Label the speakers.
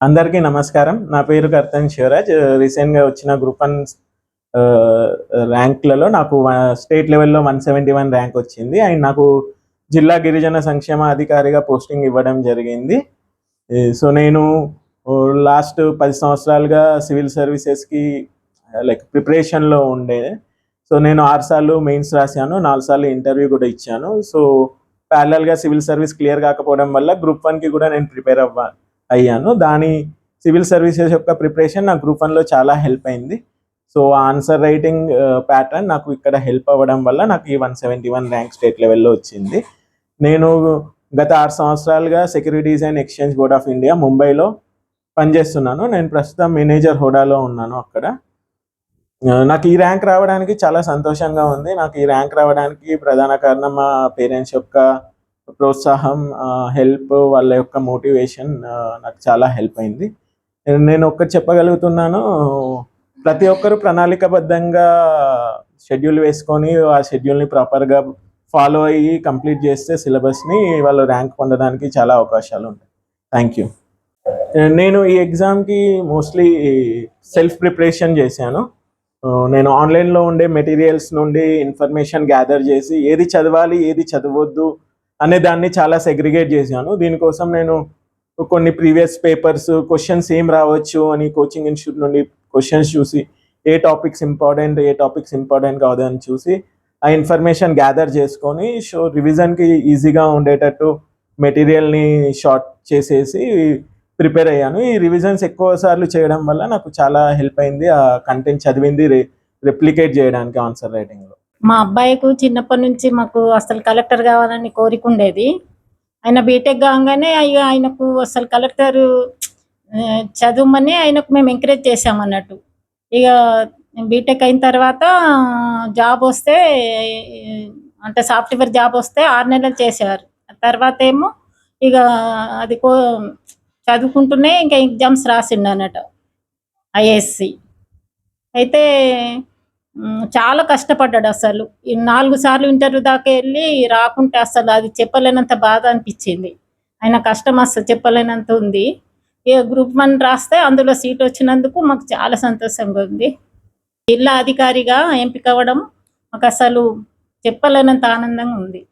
Speaker 1: అందరికీ నమస్కారం. నా పేరు కర్తన్ శివరాజ్. రీసెంట్‌గా వచ్చిన గ్రూప్ 1 ర్యాంక్‌లలో నాకు స్టేట్ లెవెల్‌లో 171 ర్యాంక్ వచ్చింది. అండ్ నాకు జిల్లా గిరిజన సంక్షేమ అధికారిగా పోస్టింగ్ ఇవ్వడం జరిగింది. సో, నేను లాస్ట్ 10 సంవత్సరాలుగా సివిల్ సర్వీసెస్‌కి ప్రిపరేషన్‌లో ఉండే. సో, నేను 6 సార్లు మెయిన్స్ రాశాను. 4 సార్లు ఇంటర్వ్యూ కూడా ఇచ్చాను. సో, ప్యారలల్‌గా సివిల్ సర్వీస్ క్లియర్ కాకపోవడం వల్ల గ్రూప్ 1కి కూడా నేను ప్రిపేర్ అయ్యాను. సివిల్ సర్వీసెస్ యొక్క ప్రిపరేషన్ నాకు గ్రూప్ 1లో చాలా హెల్ప్ అయింది. సో, ఆన్సర్ రైటింగ్ ప్యాటర్న్ నాకు ఇక్కడ హెల్ప్ అవ్వడం వల్ల నాకు ఈ 171 ర్యాంక్ స్టేట్ లెవెల్‌లో వచ్చింది. నేను గత 6 సంవత్సరాలుగా securities and exchange board of India ముంబైలో పనిచేస్తున్నాను. నేను ప్రస్తుతం మేనేజర్ హోదాలో ఉన్నాను అక్కడ. నాకు ఈ ర్యాంక్ రావడానికి చాలా సంతోషంగా ఉంది. నాకు ఈ ర్యాంక్ రావడానికి ప్రధాన కారణం మా పేరెంట్స్ యొక్క ప్రోత్సాహం, హెల్ప్, వాళ్ళ యొక్క మోటివేషన్ నాకు చాలా హెల్ప్ అయింది. నేను ఒక్కటి చెప్పగలుగుతున్నాను, ప్రతి ఒక్కరు ప్రణాళికాబద్ధంగా షెడ్యూల్ వేసుకొని ఆ షెడ్యూల్ని ప్రాపర్గా ఫాలో అయ్యి కంప్లీట్ చేస్తే సిలబస్ని వాళ్ళు ర్యాంక్ పొందడానికి చాలా అవకాశాలు ఉంటాయి. Thank you. నేను ఈ ఎగ్జామ్కి మోస్ట్లీ సెల్ఫ్ ప్రిపరేషన్ చేశాను. నేను ఆన్లైన్లో ఉండే మెటీరియల్స్ నుండి ఇన్ఫర్మేషన్ గ్యాదర్ చేసి ఏది చదవాలి, ఏది చదవద్దు అనే దాన్ని చాలా సెగ్రిగేట్ చేశాను. దీనికోసం నేను కొన్ని ప్రీవియస్ పేపర్స్ క్వశ్చన్స్ ఏం రావచ్చు అని కోచింగ్ ఇన్స్టిట్యూట్ నుండి క్వశ్చన్స్ చూసి ఏ టాపిక్స్ ఇంపార్టెంట్ కాదు అని చూసి ఆ ఇన్ఫర్మేషన్ గ్యాదర్ చేసుకొని రివిజన్కి ఈజీగా ఉండేటట్టు మెటీరియల్ని షార్ట్ చేసేసి ప్రిపేర్ అయ్యాను. ఈ రివిజన్స్ ఎక్కువ సార్లు చేయడం వల్ల నాకు చాలా హెల్ప్ అయింది ఆ కంటెంట్ చదివింది రెప్లికేట్ చేయడానికి ఆన్సర్ రైటింగ్లో.
Speaker 2: మా అబ్బాయికి చిన్నప్పటి నుంచి మాకు అసలు కలెక్టర్ కావాలని కోరిక ఉండేది. ఆయన బీటెక్ కాగానే ఆయనకు అసలు కలెక్టర్ చదువుమని ఆయనకు మేము ఎంకరేజ్ చేసామన్నట్టు. ఇక బీటెక్ అయిన తర్వాత జాబ్ వస్తే, అంటే సాఫ్ట్వేర్ జాబ్ వస్తే 6 నెలలు చేసేవారు. తర్వాత ఏమో ఇక అది చదువుకుంటూనే ఇంకా ఎగ్జామ్స్ రాసిండు అన్నట్టు ఐఏఎస్సి. అయితే చాలా కష్టపడ్డాడు. అసలు 4 సార్లు ఇంటర్వ్యూ దాకా వెళ్ళి రాకుంటే అసలు అది చెప్పలేనంత బాధ అనిపించింది. ఆయన కష్టం అసలు చెప్పలేనంత ఉంది. ఇక గ్రూప్ 1 రాస్తే అందులో సీట్ వచ్చినందుకు మాకు చాలా సంతోషంగా ఉంది. జిల్లా అధికారిగా ఎంపిక అవ్వడం మాకు అసలు చెప్పలేనంత ఆనందంగా ఉంది.